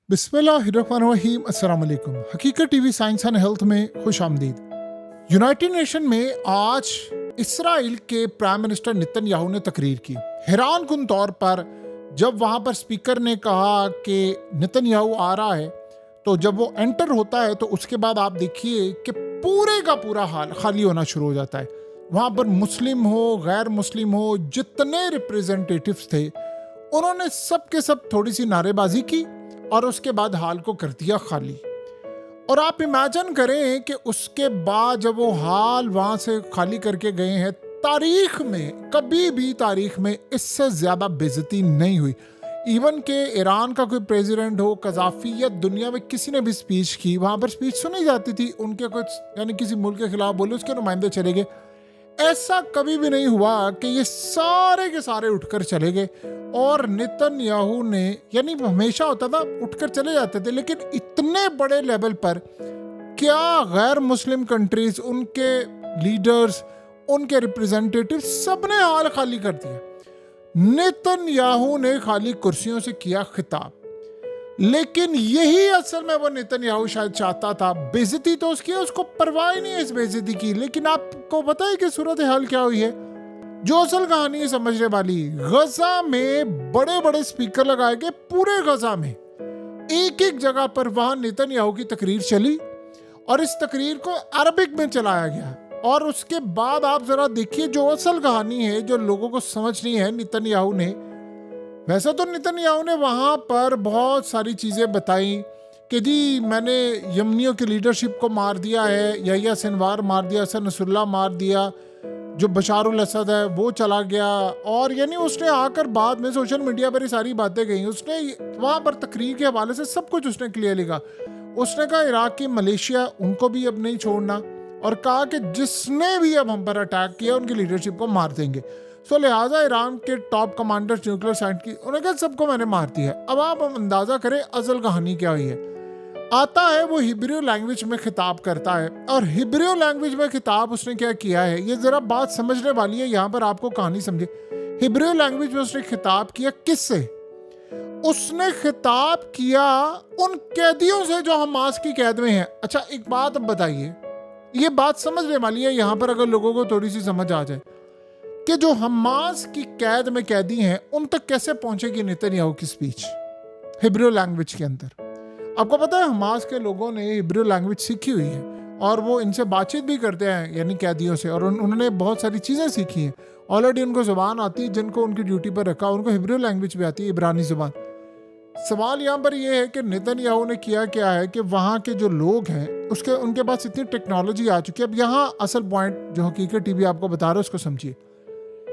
बिस्मिल्लाहिर्रहमानिर्रहीम। अस्सलाम वालेकुम। हकीकत टीवी साइंस एंड हेल्थ में खुश आमदीद। यूनाइटेड नेशन में आज इसराइल के प्राइम मिनिस्टर नेतन्याहू ने तकरीर की। हैरान कुन तौर पर जब वहां पर स्पीकर ने कहा कि नेतन्याहू आ रहा है, तो जब वो एंटर होता है तो उसके बाद आप देखिए कि पूरे का पूरा हाल खाली होना शुरू हो जाता है। वहां पर मुस्लिम हो, गैर मुस्लिम हो, जितने रिप्रेजेंटेटिव्स थे उन्होंने सब के सब थोड़ी सी नारेबाजी की और उसके बाद हाल को कर दिया खाली। और आप इमेजिन करें कि उसके बाद जब वो हाल वहां से खाली करके गए हैं, तारीख में कभी भी तारीख में इससे ज्यादा बेइज्जती नहीं हुई। इवन के ईरान का कोई प्रेसिडेंट हो, कजाफी या दुनिया में किसी ने भी स्पीच की, वहां पर स्पीच सुनी जाती थी, उनके कुछ यानी किसी मुल्क के खिलाफ बोले, उसके नुमाइंदे चले गए। ऐसा कभी भी नहीं हुआ कि ये सारे के सारे उठकर चले गए। और नेतन्याहू ने, यानी हमेशा होता था उठकर चले जाते थे, लेकिन इतने बड़े लेवल पर क्या गैर मुस्लिम कंट्रीज, उनके लीडर्स, उनके रिप्रेजेंटेटिव सबने हाल खाली कर दिया। नेतन्याहू ने खाली कुर्सियों से किया खिताब, लेकिन यही असल में वो नेतन्याहू शायद चाहता था। बेइज्जती तो उसकी है, उसको परवाह ही नहीं है इस बेइज्जती की। लेकिन आपको पता है कि सूरत हाल क्या हुई है? जो असल कहानी है समझने वाली, गजा में बड़े बड़े स्पीकर लगाए गए, पूरे गजा में एक एक जगह पर वहां नेतन्याहू की तकरीर चली और इस तकरीर को अरबिक में चलाया गया। और उसके बाद आप जरा देखिए जो असल कहानी है, जो लोगों को समझनी है नेतन्याहू ने। वैसे तो नेतन्याहू ने वहां पर बहुत सारी चीजें बताई कि जी मैंने यमनियों की लीडरशिप को मार दिया है, यहिया सिनवार मार दिया, हसन नसरुल्लाह मार दिया, जो बशारुल असद है वो चला गया। और यानी उसने आकर बाद में सोशल मीडिया पर ये सारी बातें कही। उसने वहां पर तकरीर के हवाले से सब कुछ उसने क्लियर लिखा। उसने कहा इराक की मलेशिया, उनको भी अब नहीं छोड़ना, और कहा कि जिसने भी अब हम पर अटैक किया उनकी लीडरशिप को मार देंगे। सो लिहाजा ईरान के टॉप कमांडर न्यूक्लियर साइंस की, उन्होंने कहा सबको मैंने मार दिया। अब आप अंदाजा करें असल कहानी क्या हुई है। आता है वो हिब्रू लैंग्वेज में खिताब करता है, और हिब्रू लैंग्वेज में खिताब उसने क्या किया है, ये जरा बात समझने वाली है। यहाँ पर आपको कहानी समझे। हिब्रू लैंग्वेज में उसने खिताब किया किससे? उसने खिताब किया उन कैदियों से जो हमास की कैद में हैं। अच्छा एक बात अब बताइए, ये बात समझने वाली है यहाँ पर, अगर लोगों को थोड़ी सी समझ आ जाए कि जो हमास की कैद में कैदी हैं उन तक कैसे पहुंचेगी नेतन्याहू की स्पीच हिब्रू लैंग्वेज के अंदर। आपको पता है हमास के लोगों ने हिब्रू लैंग्वेज सीखी हुई है और वो इनसे बातचीत भी करते हैं, यानी कैदियों से, और उन्होंने बहुत सारी चीज़ें सीखी हैं। ऑलरेडी उनको ज़ुबान आती है, जिनको उनकी ड्यूटी पर रखा उनको हिब्रू लैंग्वेज भी आती है, इब्रानी ज़ुबान। सवाल यहाँ पर यह है कि नेतन्याहू ने किया क्या है कि वहाँ के जो लोग हैं उनके पास इतनी टेक्नोलॉजी आ चुकी है। अब यहाँ असल पॉइंट जो हकीकत टीवी आपको बता रहा है उसको समझिए।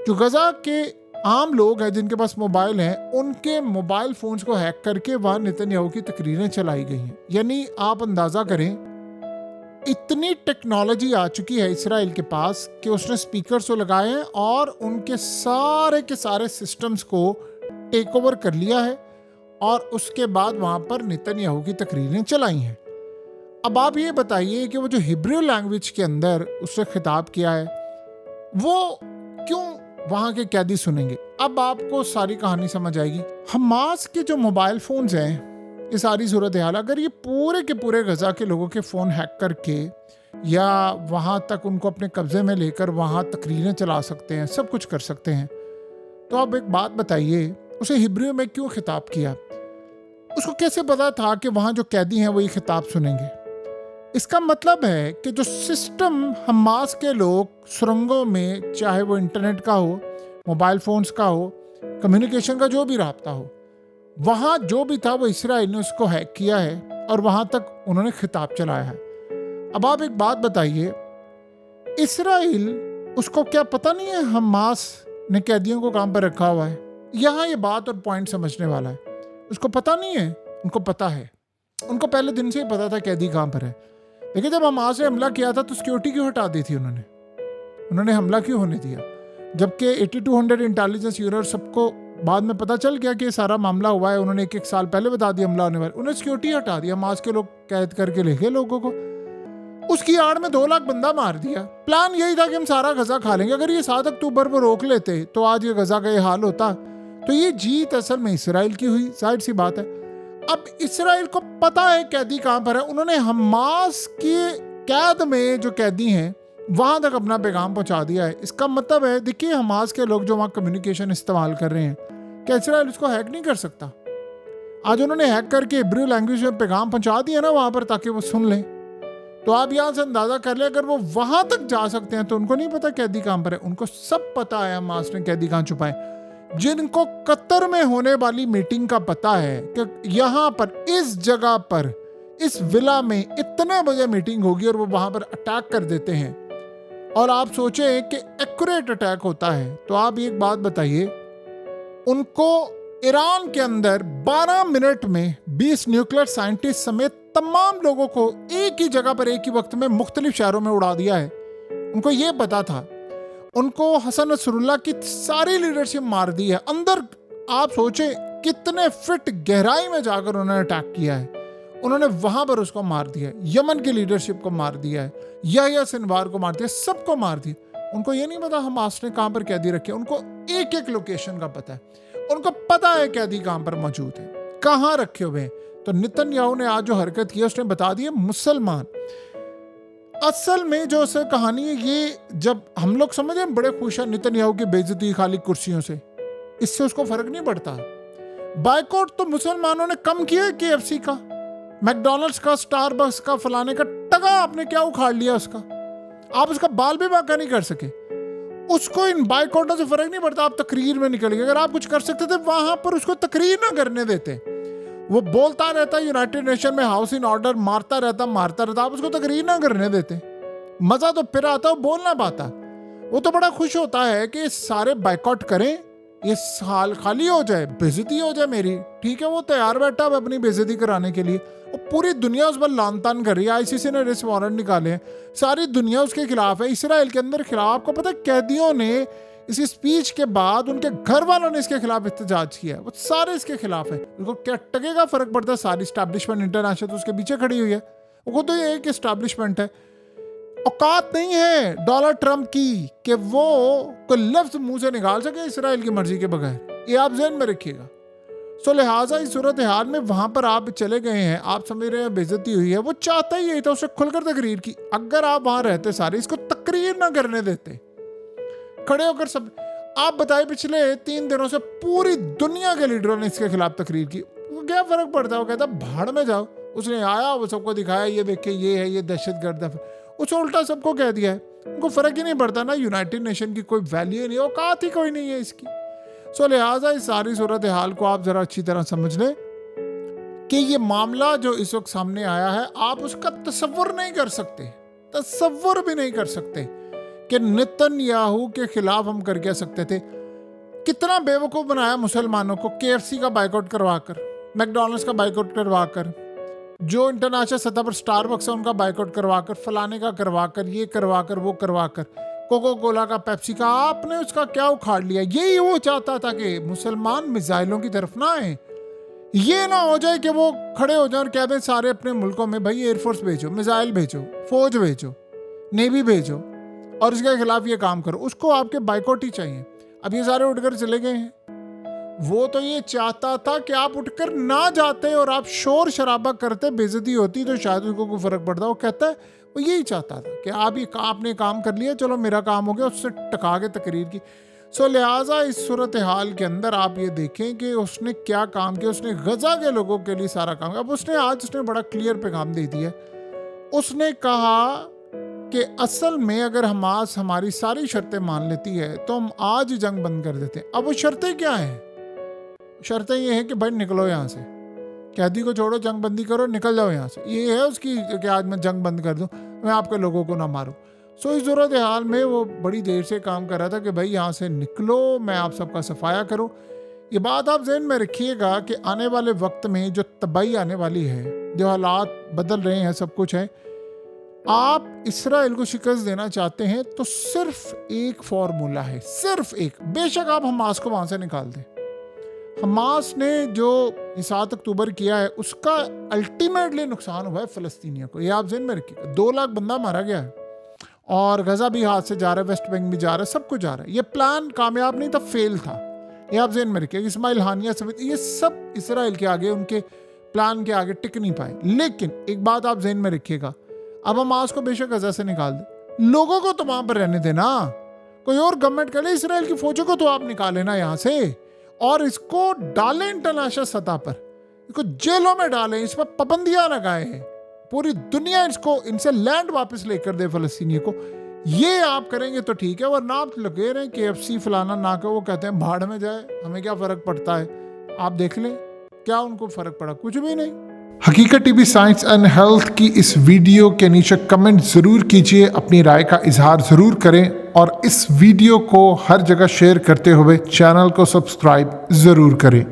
जो गजा के आम लोग हैं जिनके पास मोबाइल हैं, उनके मोबाइल फोन्स को हैक करके वहां नेतन्याहू की तकरीरें चलाई गई हैं। यानी आप अंदाजा करें इतनी टेक्नोलॉजी आ चुकी है इसराइल के पास कि उसने स्पीकर्स तो लगाए हैं और उनके सारे के सारे सिस्टम्स को टेक ओवर कर लिया है, और उसके बाद वहां पर नेतन्याहू की तकरीरें चलाई हैं। अब आप ये बताइए कि वो जो हिब्रू लैंग्वेज के अंदर उसने खिताब किया है वो क्यों वहां के कैदी सुनेंगे? अब आपको सारी कहानी समझ आएगी। हमास के जो मोबाइल फोन्स हैं, ये सारी सूरत हाल, अगर ये पूरे के पूरे गजा के लोगों के फोन हैक करके या वहां तक उनको अपने कब्जे में लेकर वहां तकरीरें चला सकते हैं, सब कुछ कर सकते हैं, तो अब एक बात बताइए, उसे हिब्रू में क्यों खिताब किया? उसको कैसे पता था कि वहां जो कैदी हैं वो ये खिताब सुनेंगे? इसका मतलब है कि जो सिस्टम हमास के लोग सुरंगों में, चाहे वो इंटरनेट का हो, मोबाइल फोन्स का हो, कम्युनिकेशन का जो भी रास्ता हो, वहाँ जो भी था वो इसराइल ने उसको हैक किया है और वहाँ तक उन्होंने खिताब चलाया है। अब आप एक बात बताइए, इसराइल उसको क्या पता नहीं है हमास ने कैदियों को काम पर रखा हुआ है? यहाँ ये बात और पॉइंट समझने वाला है। उसको पता नहीं है, उनको पता है। उनको पहले दिन से ही पता था कैदी कहाँ पर है। देखिए जब हमास ने हमला किया था तो सिक्योरिटी क्यों हटा दी थी उन्होंने हमला क्यों होने दिया? जबकि 8200 इंटेलिजेंस यूनिट सबको बाद में पता चल गया कि सारा मामला हुआ है, उन्होंने एक साल पहले बता दिया हमला होने वाला, उन्होंने सिक्योरिटी हटा दिया, हमास के लोग कैद करके ले गए लोगों को। उसकी आड़ में 2 लाख बंदा मार दिया। प्लान यही था कि हम सारा गजा खा लेंगे। अगर ये 7 अक्टूबर को रोक लेते तो आज ये गजा का ये हाल होता। तो ये जीत असल में इसराइल की हुई, जाहिर सी बात है। अब इसराइल को पता है कैदी कहां पर है, उन्होंने हमास की कैद में जो कैदी हैं वहां तक अपना पैगाम पहुंचा दिया है। इसका मतलब है, देखिए हमास के लोग जो वहां कम्युनिकेशन इस्तेमाल कर रहे हैं, क्या इसराइल उसको हैक नहीं कर सकता? आज उन्होंने हैक करके हिब्रू लैंग्वेज में पैगाम पहुंचा दिया ना वहां पर, ताकि वो सुन लें। तो आप यहां से अंदाजा कर ले, अगर वो वहां तक जा सकते हैं तो उनको नहीं पता कैदी कहां पर है? उनको सब पता है हमास ने कैदी कहां छुपाए। जिनको कतर में होने वाली मीटिंग का पता है कि यहां पर इस जगह पर इस विला में इतने बजे मीटिंग होगी और वो वहां पर अटैक कर देते हैं, और आप सोचें कि एक्यूरेट अटैक होता है, तो आप एक बात बताइए, उनको ईरान के अंदर 12 मिनट में 20 न्यूक्लियर साइंटिस्ट समेत तमाम लोगों को एक ही जगह पर एक ही वक्त में मुख्तलिफ शहरों में उड़ा दिया है। उनको ये पता था। उनको हसन नसरुल्लाह की सारी लीडरशिप मार दी है अंदर। आप सोचे कितने फिट गहराई में जाकर उन्होंने अटैक किया है। उन्होंने वहां पर उसको मार दिया है, यमन की लीडरशिप को मार दिया है, यहया सिनवार को मार दिया, सबको मार दिया। उनको ये नहीं पता हमास ने कहां पर कैदी रखे। उनको एक एक लोकेशन का पता है। उनको पता है कैदी कहां पर मौजूद है, कहां रखे हुए हैं। तो नेतन्याहू ने आज जो हरकत की उसने बता दिया मुसलमान। असल में जो असल कहानी है, ये जब हम लोग समझे बड़े खुश हैं नेतन्याहू की बेइज्जती खाली कुर्सियों से, इससे उसको फर्क नहीं पड़ता। बायकॉट तो मुसलमानों ने कम किया है, KFC का, मैकडॉनल्ड्स का, स्टारबक्स का, फलाने का, टगा आपने क्या उखाड़ लिया उसका। आप उसका बाल भी बाका नहीं कर सके। उसको इन बायकॉटों से फर्क नहीं पड़ता। आप तकरीर में निकल गए, अगर आप कुछ कर सकते थे वहां पर उसको तकरीर ना करने देते। वो बोलता रहता यूनाइटेड नेशन में हाउस इन ऑर्डर, मारता रहता, आप उसको तकरीर ना करने देते। मजा तो फिर आता, वो बोल ना पाता। वो तो बड़ा खुश होता है कि सारे बायकॉट करें, ये साल खाली हो जाए, बेइज्जती हो जाए मेरी। ठीक है, वो तैयार बैठा है अपनी बेइज्जती कराने के लिए। वो पूरी दुनिया उस पर लान तान कर रही है। ICC ने अरेस्ट वारंट निकाले हैं, सारी दुनिया उसके खिलाफ है। इसराइल के अंदर खिलाफ, आपको पता है कैदियों ने इसी स्पीच के बाद उनके घर वालों ने इसके खिलाफ एहतजाज किया है। वो सारे इसके खिलाफ है। उनको क्या टकेगा फर्क पड़ता है? सारी स्टैब्लिशमेंट इंटरनेशनल तो उसके पीछे खड़ी हुई है। वो तो ये एक एस्टैब्लिशमेंट है। औकात नहीं है डोनाल्ड ट्रंप की कि वो कोई लफ्ज मुंह से निकाल सके इसराइल की मर्जी के बगैर। ये आप ज़हन में रखिएगा। सो लिहाजा इस सूरत हाल में वहां पर आप चले गए हैं, आप समझ रहे हैं बेइज्जती हुई है। वो चाहता ही यही था, उससे खुलकर तकरीर की। अगर आप वहां रहते सारे, इसको तकरीर ना करने देते, खड़े होकर सब। आप बताइए, पिछले 3 दिनों से पूरी दुनिया के लीडरों ने इसके खिलाफ तकरीर की। वो क्या फर्क पड़ता है? वो कहता भाड़ में जाओ। उसने आया, वो सबको दिखाया, ये देखिए ये है, ये दहशतगर्द है। उसने उल्टा सबको कह दिया है। उनको फर्क ही नहीं पड़ता ना, यूनाइटेड नेशन की कोई वैल्यू नहीं, औकात ही कोई नहीं है इसकी। सो लिहाजा इस सारी सूरत हाल को आप जरा अच्छी तरह समझ लें कि ये मामला जो इस वक्त सामने आया है, आप उसका तसव्वुर नहीं कर सकते, तसव्वुर भी नहीं कर सकते कि नेतन्याहू के खिलाफ हम कर क्या सकते थे। कितना बेवकूफ बनाया मुसलमानों को, KFC का बाइकआउट करवाकर, मैकडॉनल्ड्स का बाइकआउट करवाकर, जो इंटरनेशनल सतह पर स्टारबक्स है उनका बाइकआउट करवाकर, फलाने का करवाकर, ये करवाकर, वो करवाकर, कोको कोला का, पेप्सी का, आपने उसका क्या उखाड़ लिया। यही वो चाहता था कि मुसलमान मिसाइलों की तरफ ना आए। ये ना हो जाए कि वो खड़े हो जाए और कह दें सारे अपने मुल्कों में, भाई एयरफोर्स भेजो, मिसाइल भेजो, फौज भेजो, नेवी भेजो और इसके खिलाफ ये काम करो। उसको आपके बाइकआउट ही चाहिए। अब ये सारे उठकर चले गए हैं। वो तो ये चाहता था कि आप उठकर ना जाते और आप शोर शराबा करते, बेइज्जती होती, तो शायद उसको कोई फर्क पड़ता। वो कहता है वो यही चाहता था कि आप ये आपने काम कर लिया, चलो मेरा काम हो गया, उससे टका के तकरीर की। सो लिहाजा इस सूरत हाल के अंदर आप ये देखें कि उसने क्या काम किया। उसने गजा के लोगों के लिए सारा काम किया। अब उसने बड़ा क्लियर पैगाम दे दिया। उसने कहा कि असल में अगर हमास हमारी सारी शर्तें मान लेती है तो हम आज ही जंग बंद कर देते हैं। अब वो शर्तें क्या हैं? शर्तें ये हैं कि भाई निकलो यहाँ से, कैदी को छोड़ो, जंग बंदी करो, निकल जाओ यहाँ से। ये है उसकी कि आज मैं जंग बंद कर दूं, मैं आपके लोगों को ना मारूं। सो इस सूरत हाल में वो बड़ी देर से काम कर रहा था कि भाई यहाँ से निकलो, मैं आप सबका सफाया करूं। ये बात आप ज़हन में रखिएगा कि आने वाले वक्त में जो तबाही आने वाली है, जो हालात बदल रहे हैं, सब कुछ है, आप इसराइल को शिकस्त देना चाहते हैं तो सिर्फ एक फॉर्मूला है, सिर्फ एक। बेशक आप हमास को वहां से निकाल दें। हमास ने जो 7 अक्टूबर किया है उसका अल्टीमेटली नुकसान हुआ है फ़लस्तीनियों को। ये आप ज़हन में रखिएगा। 2 लाख बंदा मारा गया है और गजा भी हाथ से जा रहा है, वेस्ट बैंक भी जा रहा है, सब कुछ जा रहा है। ये प्लान कामयाब नहीं था, फेल था। ये आप ज़हन में रखिएगा। इस्माइल हानिया समेत ये सब इसराइल के आगे उनके प्लान के आगे टिक नहीं पाए। लेकिन एक बात आप ज़हन में रखिएगा, अब हमास को बेशक गजा से निकाल दे, लोगों को तो वहां पर रहने देना, कोई और गवर्नमेंट करे, इसराइल की फौजों को तो आप निकाले ना यहाँ से, और इसको डालें इंटरनेशनल सतह पर, इसको जेलों में डालें, इस पर पाबंदियां लगाएं, पूरी दुनिया इसको इनसे लैंड वापस लेकर दे फलस्तीनियों को। ये आप करेंगे तो ठीक है, वरना आप लगे रहे KFC फलाना ना कर, वो कहते हैं भाड़ में जाए, हमें क्या फर्क पड़ता है। आप देख लें क्या उनको फर्क पड़ा, कुछ भी नहीं। हकीकत टीवी साइंस एंड हेल्थ की इस वीडियो के नीचे कमेंट जरूर कीजिए, अपनी राय का इजहार जरूर करें, और इस वीडियो को हर जगह शेयर करते हुए चैनल को सब्सक्राइब जरूर करें।